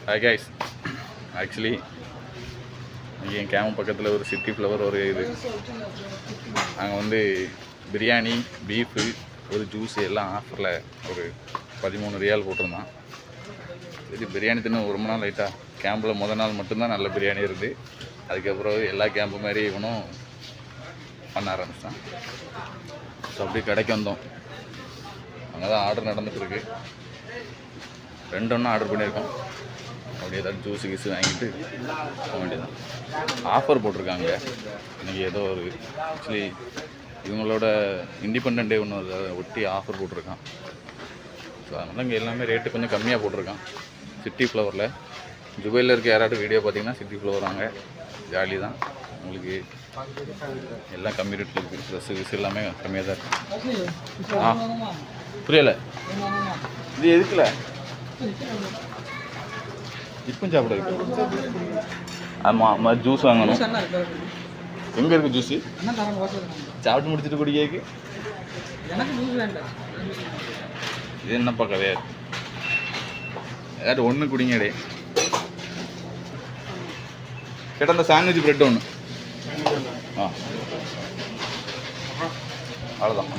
Hi guys, actually இங்கே என் camp பக்கத்தில் ஒரு சிட்டி ஃப்ளவர் ஒரு இது அங்கே வந்து பிரியாணி, பீஃபு, ஒரு ஜூஸு எல்லாம் ஆஃபரில் ஒரு 13 ரியால் போட்டிருந்தான். சரி பிரியாணி தின்னு ஒரு மணி நாள் லைட்டாக கேம்பில் முதல் நாள் மட்டும்தான் நல்ல பிரியாணி இருக்குது. அதுக்கப்புறம் எல்லா கேம்பு மாதிரி இவனும் பண்ண ஆரம்பித்தான். ஸோ அப்படியே கடைக்கு வந்தோம். அங்கே தான் ஆர்டர் நடந்துகிட்ருக்கு. 2 ஒன்றா ஆர்டர் பண்ணியிருக்கோம். அப்படியே ஏதாவது ஜூஸு கீஸு வாங்கிட்டு போக வேண்டியதான். ஆஃபர் போட்டிருக்காங்க இன்றைக்கி ஏதோ ஒரு ஆக்சுவலி இவங்களோட இண்டிபெண்டன்ட் டே ஒன்று அதை ஒட்டி ஆஃபர் போட்டிருக்கான். ஸோ அதனால் இங்கே எல்லாமே ரேட்டு கொஞ்சம் கம்மியாக போட்டிருக்கான். சிட்டி ஃப்ளவரில் ஜுபைலில் இருக்க யாராட்டும் வீடியோ பார்த்தீங்கன்னா சிட்டி ஃப்ளவர் வாங்க, ஜாலி தான். உங்களுக்கு எல்லாம் கம்மி ரேட்டில் இருக்குது. ட்ரெஸ்ஸு கிஸ் எல்லாமே கம்மியாக தான் இருக்குது. புரியலை, இது எதுக்குல இப்போ சாப்பிட ஆமாம் ஜூஸ் வாங்கணும். எங்கே இருக்குது ஜூஸு? சாப்பிட்டு முடிச்சுட்டு குடிக்க இது என்னப்பா கதையா? ஏதாட்டும் ஒன்று குடிங்கடே. கேட்டால் அந்த சாண்ட்விச் ப்ரெட் ஒன்று. அவ்வளோதான்.